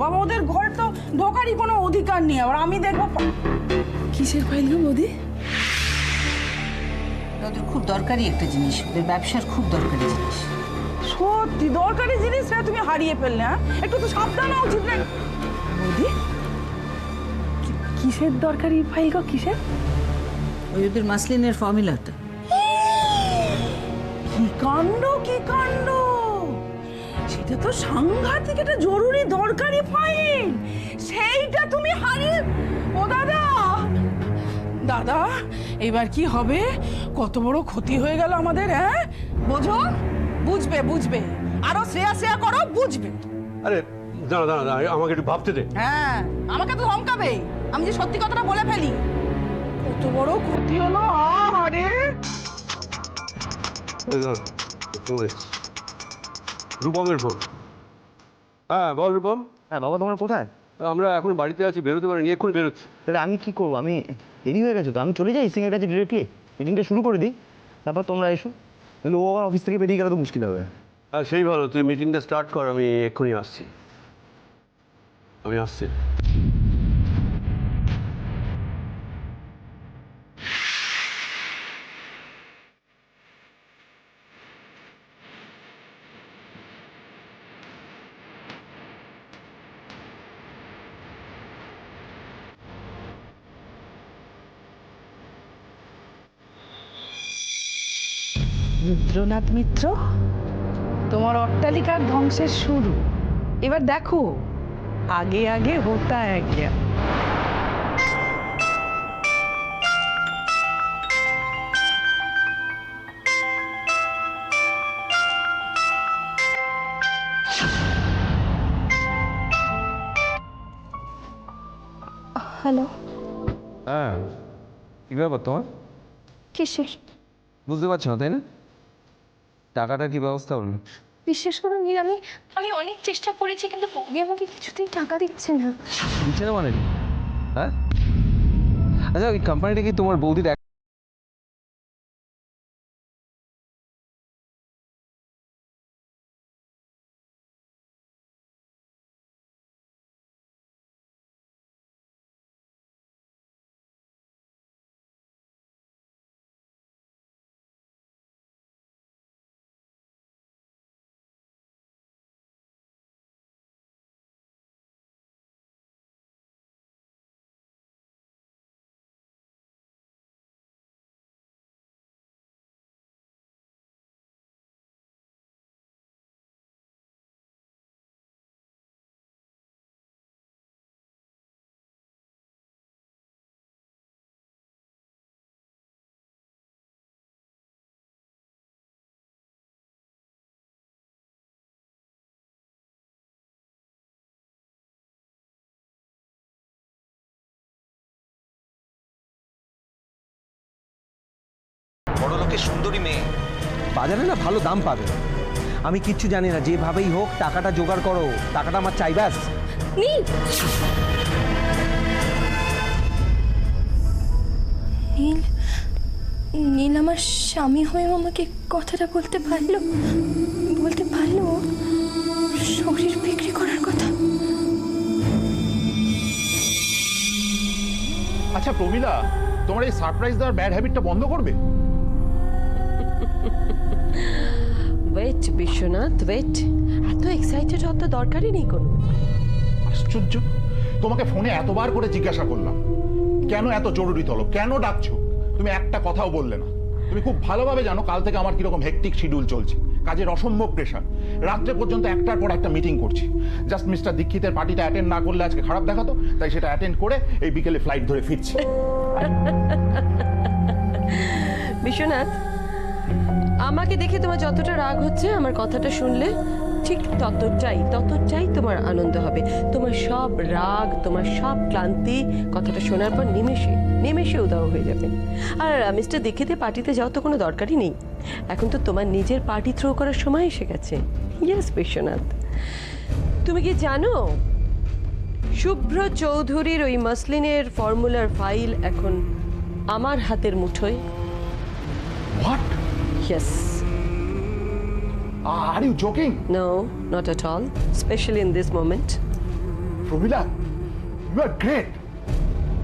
বাবা, ওদের ঘরে তো ঢোকারই কোনো অধিকার নেই। আর আমি দেখবো কিসের ফাইল গো বৌদি? ওদের খুব দরকারি একটা জিনিস, ওদের ব্যবসার খুব দরকারি জিনিস। সত্যি দরকারি জিনিসটা তুমি হারিয়ে ফেললে। হ্যাঁ, একটু তো সাবধান হওয়া উচিত না বৌদি? কিসের দরকারি ফাইল গো? কিসের? ওই ওদের মাসলিনের ফর্মুলাটা। কি কাণ্ড, কি কাণ্ড! সেটা তো সাংঘাতিক একটা জরুরি দরকারি ফাইল, সেইটা তুমি হারিয়ে। ও দাদা, দাদা এবার কি হবে? কত বড় ক্ষতি হয়ে গেল আমাদের। হ্যাঁ, বোঝো? বুঝবে, বুঝবে, আরো শ্রেয়া শ্রেয়া করো, বুঝবে। আরে দাঁড়া দাঁড়া দাঁড়া, আমাকে একটু ভাবতে দে। হ্যাঁ, আমাকে তো ধমকাবে আমি যে সত্যি কথাটা বলে ফেলি। কত বড় ক্ষতি হলো। আরে রূপমের ফোন। হ্যাঁ বল রূপম। হ্যাঁ বাবা, তোমরা কোথায়? আমরা এখন বাড়িতে আছি, বেরোতে পারিনি, এক্ষুনি বেরোচ্ছি। তাহলে আমি কি করবো? আমি দেরি হয়ে গেছে তো, আমি চলে যাই সিংহের কাছে ডিরেক্টলি, মিটিংটা শুরু করে দিই, তারপর তোমরা এসো। তাহলে ও আবার অফিস থেকে বেরিয়ে গেলে তো মুশকিল হবে। হ্যাঁ সেই ভালো, তুই মিটিংটা স্টার্ট কর, আমি এক্ষুনি আসছি। আমি আসছি। রুদ্রনাথ মিত্র, তোমার অট্টালিকার ধ্বংসের শুরু। এবার দেখো, আগে আগে হোতা হ্যায় গিয়া। হ্যালো, হ্যাঁ, কি ব্যাপার তোমার? কিসের? বুঝতে পারছো না তাই না? টাকাটা কি ব্যবস্থা হলো? বিশ্বাস করুন নীল, আমি অনেক চেষ্টা করেছি, কিন্তু বৌদি আমাকে কিছুতেই টাকা দিচ্ছে না। দিচ্ছে না মানে কি? হ্যাঁ, আচ্ছা ওই কোম্পানিটা কি তোমার বৌদির বড়লোকের সুন্দরী মেয়ে বাজারে না ভালো দাম পাবে। আমি কিচ্ছু জানি না, যেভাবেই হোক টাকাটা জোগাড় করো, টাকাটা আমার চাই ব্যাস। নীল, নীল, নীল আমার স্বামী হয়েও আমাকে কথাটা বলতে পারলো শরীর বিক্রি করার কথা। আচ্ছা প্রমিলা, তোমার এই সারপ্রাইজ দেওয়ার ব্যাড হ্যাবিটটা বন্ধ করবে? Wait Biswanath, wait. এত এক্সাইটেড হওয়ার তো দরকারই নেই কোনো। আশ্চর্য, তোমাকে ফোনে এতবার করে জিজ্ঞাসা করলাম কেন এত জরুরি তলব, কেন ডাকছো, তুমি একটা কথাও বললে না। তুমি খুব ভালোভাবে জানো কাল থেকে আমার কিরকম হেক্টিক শিডিউল চলছে, কাজের অসম্ভব প্রেশার, রাত্রে পর্যন্ত একটার পর একটা মিটিং করছি। জাস্ট মিস্টার দীক্ষিতের পার্টিটা অ্যাটেন্ড না করলে আজকে খারাপ দেখাতো, তাই সেটা অ্যাটেন্ড করে এই বিকেলে ফ্লাইট ধরে ফিরছি। বিশ্বনাথ, আমাকে দেখে তোমার যতটা রাগ হচ্ছে, আমার কথাটা শুনলে ঠিক ততটাই তোমার আনন্দ হবে। তোমার সব রাগ, তোমার সব ক্লান্তি কথাটা শোনার পর নিমেষে উদাও হয়ে যাবে। আর মিস্টার দীক্ষিতের পার্টিতে যাওয়া তো কোনো দরকারই নেই, এখন তো তোমার নিজের পার্টি থ্রো করার সময় এসে গেছে। ইয়েস বিশ্বনাথ, তুমি কি জানো শুভ্র চৌধুরীর ওই মসলিনের ফর্মুলার ফাইল এখন আমার হাতের মুঠোয়? What? Yes. Are you joking? No, not at all. Especially in this moment. Pramila, you are great,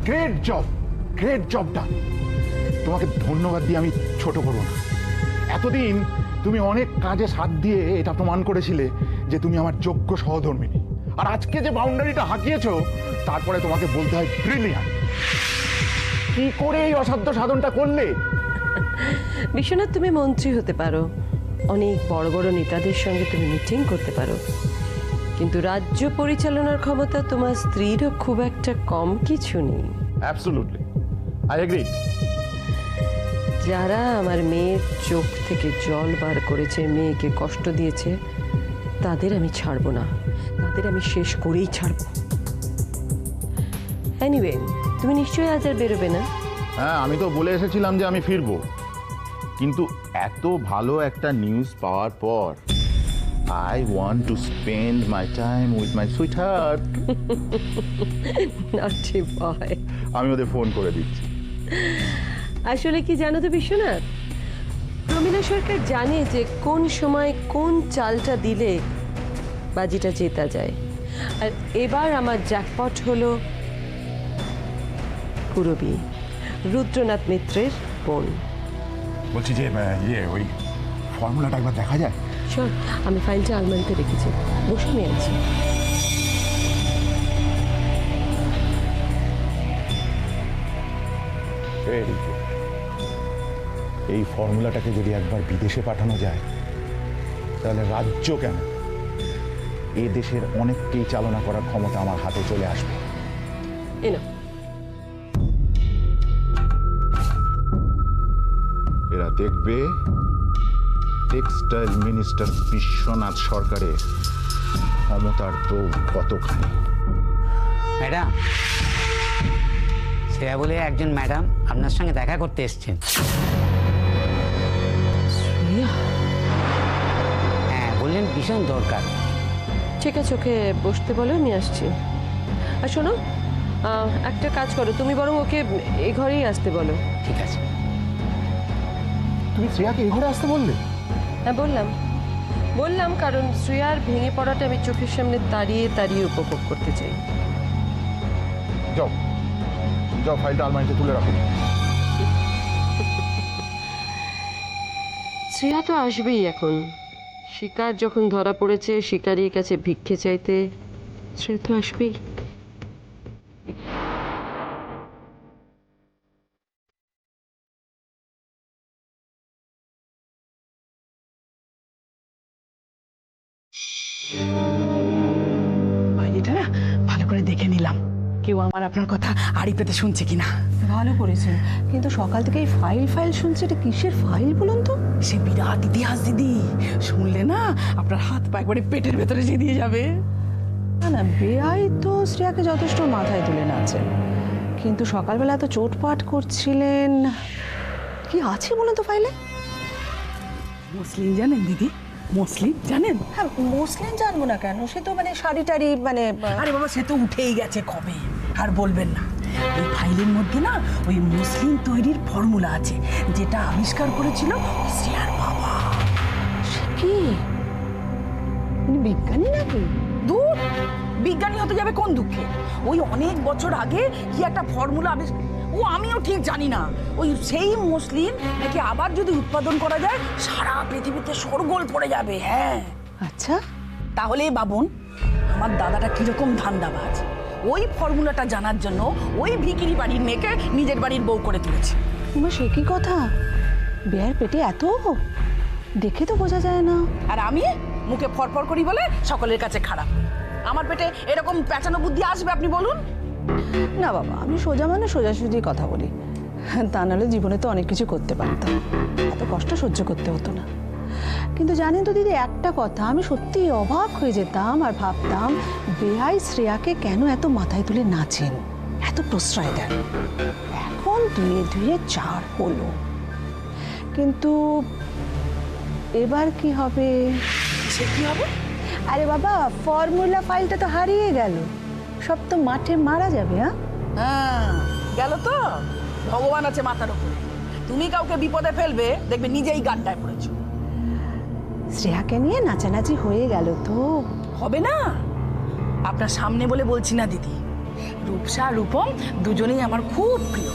great job done. তোমাকে ধন্যবাদ দিয়ে আমি ছোট করবো না। এতদিন তুমি অনেক কাজে সাথ দিয়ে এটা প্রমাণ করেছিলে যে তুমি আমার যোগ্য সহধর্মিনী, আর আজকে যে বাউন্ডারিটা হাঁকিয়েছো তারপরে তোমাকে বলতে হয় ব্রিলিয়ান্ট। কি করে এই অসাধ্য সাধনটা করলে? বিশ্বনাথ, তুমি মন্ত্রী হতে পারো, অনেক বড় বড় নেতাদের সঙ্গে তুমি মিটিং করতে পারো, কিন্তু রাজ্য পরিচালনার ক্ষমতা তোমার স্ত্রীরও খুব একটা কম কিছু নেই। Absolutely, I agree. যারা আমার মেয়ের চোখ থেকে জল বার করেছে, মেয়েকে কষ্ট দিয়েছে, তাদের আমি ছাড়বো না, তাদের আমি শেষ করেই ছাড়বো। এনিওয়ে, তুমি নিশ্চয়ই আজ আর বেরোবে না? হ্যাঁ, আমি তো বলে এসেছিলাম যে আমি ফিরবো, কিন্তু এত ভালো একটা নিউজ পাওয়ার পর I want to spend my time with my sweetheart. নাটি বয়। আমি ওদের ফোন করে দিচ্ছি। আসলে কি জানো তো বিশ্বনাথ, প্রমীলা সরকার জানে যে কোন সময় কোন চালটা দিলে বাজিটা জেতা যায়, আর এবার আমার জ্যাকপট হলো পুরবী, রুদ্রনাথ মিত্রের বোন। বলছি যে ওই ফর্মুলাটা একবার দেখা যায়? শোন, আমি ফাইলটা আলমারিতে রেখেছি, বসে নিয়ে আছি। এই ফর্মুলাটাকে যদি একবার বিদেশে পাঠানো যায় তাহলে রাজ্য কেন, এই দেশের অনেককেই চালনা করার ক্ষমতা আমার হাতে চলে আসবে। এনো, এরা দেখবে টেক্সটাইল মিনিস্টার বিশ্বনাথ সরকারের ক্ষমতার দৌড় কতখানি। ম্যাডাম, শ্রেয়া বলে একজন ম্যাডাম আপনার সঙ্গে দেখা করতে এসেছেন। হ্যাঁ, বললেন ভীষণ দরকার। ঠিক আছে, ওকে বসতে বলো, আমি আসছি। আর শোনো, একটা কাজ করো, তুমি বরং ওকে এই ঘরেই আসতে বলো। ঠিক আছে। তুমি শ্রেয়াকে এই ঘরে আসতে বললে? হ্যাঁ, বললাম কারণ শ্রেয়ার ভেঙে পড়াটা আমি চোখের সামনে দাঁড়িয়ে দাঁড়িয়ে উপভোগ করতে চাই। যাও যাও, ফাইলটা আলমারিতে তুলে রাখো। শ্রেয়া তো আসবেই এখন, শিকার যখন ধরা পড়েছে, শিকারির কাছে ভিক্ষে চাইতে শ্রেয়া তো আসবেই। এটা না ভালো করে দেখে নিলাম, কেউ আমার আপনার কথা আড়ি পেতে শুনছে কিনা। ভালো করেছেন, কিন্তু সকাল থেকে এই ফাইল শুনছে, এটা কিসের ফাইল বলুন তো? সে বিরাট ইতিহাস দিদি, শুনলে না আপনার হাত পা একবারে পেটের ভেতরে জেদিয়ে যাবে। না না, বেআই তো শ্রেয়াকে যথেষ্ট মাথায় তুলে নাচেন, কিন্তু সকালবেলা তো চোটপাট করছিলেন। কি আছে বলুন তো ফাইলে? মুসলিম জানেন দিদি, মুসলিম জানেন? হ্যাঁ, মুসলিম জানবো না কেন, সে তো মানে শাড়ি টাড়ি মানে। আরে বাবা, সে তো উঠেই গেছে কবে, আর বলবেন না। ওই ফাইলের মধ্যে না ওই মুসলিম তৈরির ফর্মুলা আছে, যেটা আবিষ্কার করেছিল শ্রেয়ার বাবা। সে কি বিজ্ঞানী নাকি? দূর, বিজ্ঞানী হতে যাবে কোন দুঃখে? ওই অনেক বছর আগে কি একটা ফর্মুলা আবিষ্কার, ও আমিও ঠিক জানি না। ওই সেই মুসলিম নাকি আবার যদি উৎপাদন করা যায় সারা পৃথিবীতে শোরগোল পড়ে যাবে। হ্যাঁ, আচ্ছা, তাহলে বাবুন আমার দাদাটা কিরকম ধান্দাবাজ, ওই ফর্মুলাটা জানার জন্য ওই ভিখিরি বাড়ির মেয়েকে নিজের বাড়ির বউ করে তুলেছে। সে কি কথা? বেয়ার পেটে এত, দেখে তো বোঝা যায় না। আর আমি মুখে ফরফর করি বলে সকলের কাছে খারাপ। আমার পেটে এরকম পেঁচানো বুদ্ধি আসবে আপনি বলুন? না বাবা, আমি সোজা মানে সোজাসুজি কথা বলি, তা নাহলে জীবনে তো অনেক কিছু করতে পারতাম, এত কষ্ট সহ্য করতে হতো না। কিন্তু জানেন তো দিদি, একটা কথা আমি সত্যিই অবাক হয়ে যেতাম আর ভাবতাম, বেআই শ্রেয়াকে কেন এত মাথায় তুলে নাচেন, এত প্রশ্রয় দেন। এখন ধুয়ে ধুয়ে 4 হলো, কিন্তু এবার কি হবে? সে কি হবে? আরে বাবা, ফর্মুলা ফাইলটা তো হারিয়ে গেল, সব তো মাঠে মারা যাবে। হ্যাঁ, গেল তো, ভগবান আছে মাথার উপরে। তুমি কাউকে বিপদে ফেলবে, দেখবে নিজেই গাড্ডায় পড়েছো। শ্রেয়াকে নিয়ে নাচানাচি হয়ে গেল তো হবে না, আপনার সামনে বলে বলছি না দিদি, রূপসা রূপম দুজনেই আমার খুব প্রিয়,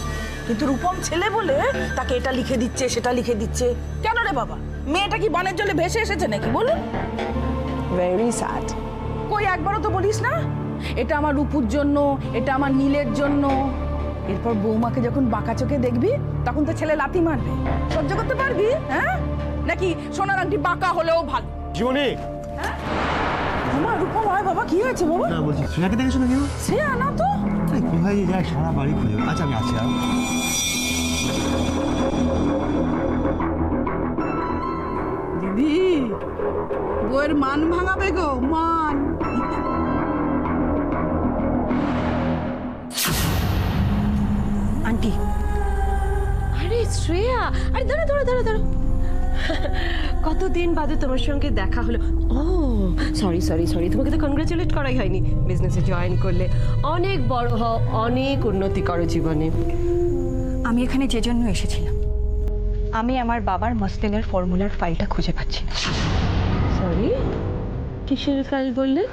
কিন্তু রূপম ছেলে বলে তাকে এটা লিখে দিচ্ছে সেটা লিখে দিচ্ছে। কেন রে বাবা, মেয়েটা কি বনের জলে ভেসে এসেছে নাকি বলুন? Very sad. কই একবারও তো বলিস না এটা আমার রূপুর জন্য, এটা আমার নীলের জন্য। এরপর বৌমাকে যখন বাঁকা চোখে দেখবি তখন তো ছেলে লাথি মারবে, সহ্য করতে পারবি? হ্যাঁ, নাকি সোনার আংটি বাঁকা হলেও ভালো? জীবনে আমার রূপম হয় বাবা, কি হয়েছে বাবা? না বলছি শ্রেয়াকে দেখেছো না কেউ? সে আনা তো কোথায় যে যায় সারা বাড়ি খুঁজে। আচ্ছা আমি আছি। দিদি, বইয়ের মান ভাঙাবে গো, মান। আন্টি, আরে শ্রেয়া, আরে দাঁড়া দাঁড়া দাঁড়া দাঁড়া, কতদিন বাদে তোমার সঙ্গে দেখা হলো। ও সরি সরি সরি, তোমাকে তো কনগ্রাচুলেট করাই হয়নি। বিজনেসে জয়েন করলে, অনেক বড় হও, অনেক উন্নতি করো জীবনে। আমি এখানে যে জন্য এসেছিলাম, আমি আমার বাবার মসলিনের ফর্মুলার ফাইলটা খুঁজে পাচ্ছি না। সরি, কিসের ফাইল বললে?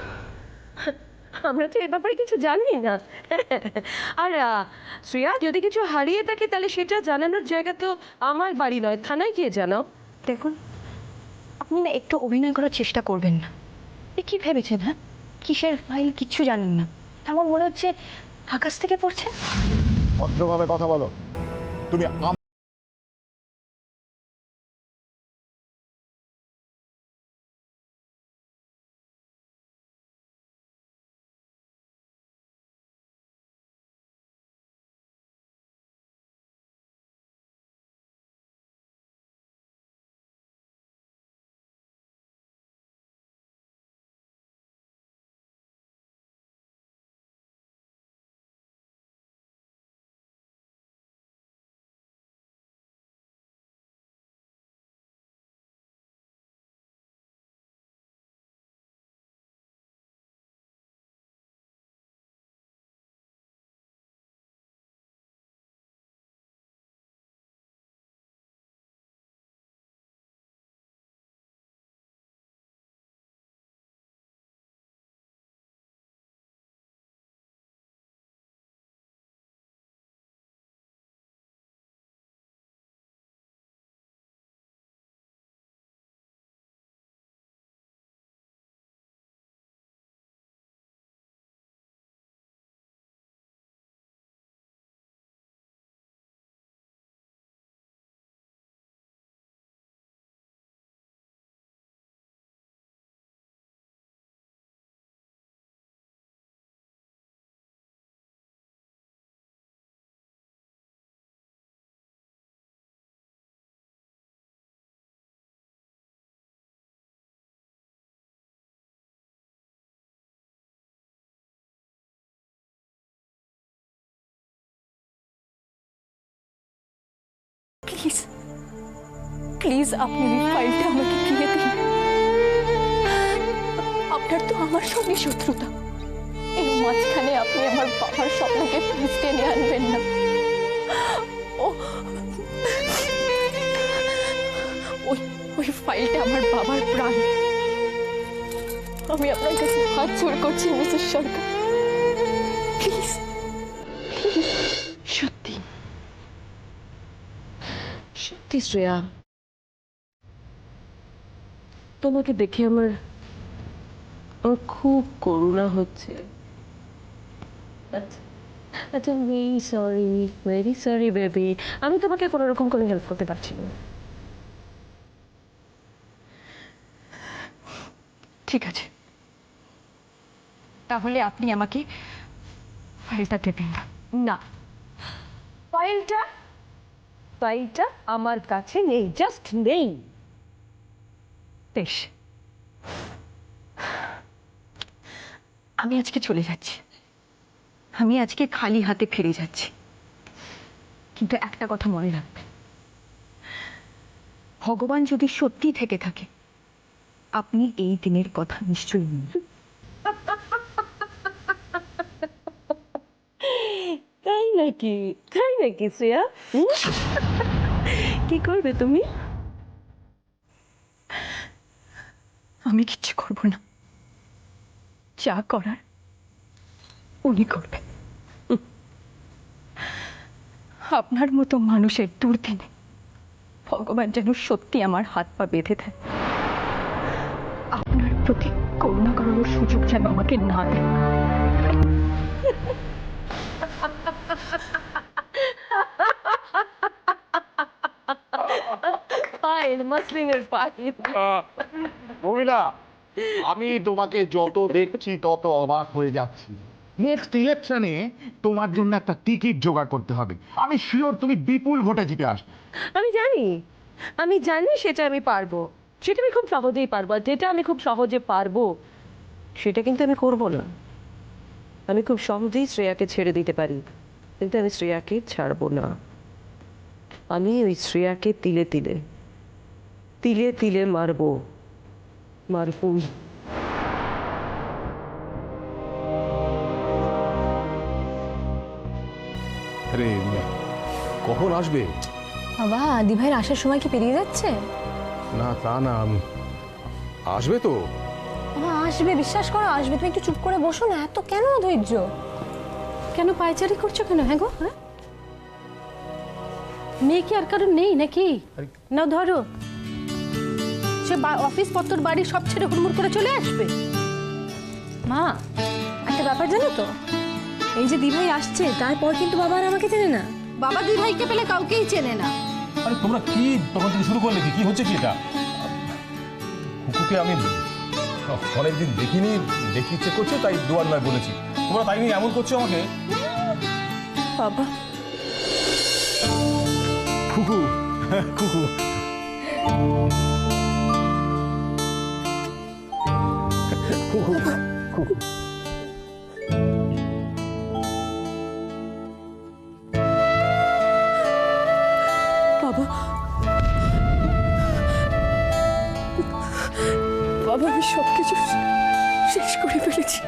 আমরা তো এ ব্যাপারে কিছু জানি না। আর শ্রেয়া, যদি কিছু হারিয়ে থাকে তাহলে সেটা জানানোর জায়গা তো আমার বাড়ি নয়, থানায় গিয়ে জানাও। দেখুন, আপনি না একটু অভিনয় করার চেষ্টা করবেন না। এ কি ভেবেছেন? হ্যাঁ, কিসের ফাইল কিচ্ছু জানেন না, এমন মনে হচ্ছে আকাশ থেকে পড়ছে। ভদ্রভাবে কথা বলো। তুমি প্লিজ প্লিজ আপনি ওই ফাইলটা আমাকে দিয়ে দিন। আপনার তো আমার সঙ্গে শত্রুতা, এর মাঝখানে আপনি আমার বাবার স্বপ্নকে প্লিজ টেনে আনবেন না। ও ওই ওই ফাইলটা আমার বাবার প্রাণ। আমি আপনার কাছে হাত জোড় করছি মিসেস সরকার, প্লিজ প্লিজ। সত্যি সত্যি শ্রেয়া, তোমাকে দেখে আমার খুব করুণা হচ্ছে। আচ্ছা, ভেরি সরি বেবি, আমি তোমাকে কোনো রকম করে হেল্প করতে পারছি না। ঠিক আছে, তাহলে আপনি আমাকে ফাইলটা দেবেন না? না, ফাইলটা ফাইলটা আমার কাছে নেই, জাস্ট নেই। বেশ, আমি আজকে চলে যাচ্ছি, আমি আজকে খালি হাতে ফিরে যাচ্ছি, কিন্তু একটা কথা মনে রাখবেন, ভগবান যদি সত্যি থেকে থাকে আপনি এই দিনের কথা নিশ্চয়ই নেবেন। তাই নাকি? তাই নাকি শ্রেয়া? কি করবে তুমি? আমি কিচ্ছু করব না, যা করার উনি করবে। আপনার মতো মানুষের দুর্দিনে ভগবান যেন সত্যি আমার হাত পা বেঁধে দেয়, আপনার প্রতি করুণা করানোর সুযোগ যেন আমাকে না দেয়। মহিলা, আমি তোমাকে যত দেখছি তত অবাক হয়ে যাচ্ছি। নেক্সট ইলেকশনে তোমার জন্য একটা টিকিট জোগাড় করতে হবে। আমি শিওর তুমি বিপুল ভোটে জিতে আসবে। আমি জানি সেটা আমি পারবো, সেটা আমি খুব সহজেই পারবো। আর যেটা আমি খুব সহজে পারবো সেটা কিন্তু আমি করব না। আমি খুব সহজেই শ্রেয়াকে ছেড়ে দিতে পারি, কিন্তু আমি শ্রেয়াকে ছাড়বো না। আমি ওই শ্রেয়াকে তিলে তিলে তিলে তিলে মারবো, মারবো। আরে কখন আসবে? বাবা, দিভাইয়ের আসার সময় কি পেরিয়ে যাচ্ছে? না তা না, আসবে তো। আসবে, বিশ্বাস করো আসবে। তুমি একটু চুপ করে বসো না, এত কেন ধৈর্য? কেন পায়চারি করছো কেন? হ্যাঁ গো, হ্যাঁ? মেয়ে কি আর কারণ নেই নাকি? না ধরো, সে অফিস পত্র বাড়ি সব ছেড়ে হুড়মুড় করে চলে আসবে। মা, একটা ব্যাপার জানো তো, এই যে দিভাই আসছে তারপর কিন্তু বাবা আর আমাকে চেনে না। বাবা দিভাইকে পেলে কাউকেই চেনে না। আরে তোমরা কি তখন থেকে শুরু করলে? কি হচ্ছে কি এটা? কুকুকে আমি অনেকদিন দেখিনি, দেখতে ইচ্ছে করছে তাই দুয়ার নয় বলেছি। তোমরা তাই নিয়ে এমন করছো আমাকে? বাবা, কুকু, কুকু, কুকু, কুকু। বাবা, বাবা, আমি সবকিছু শেষ করে ফেলেছি।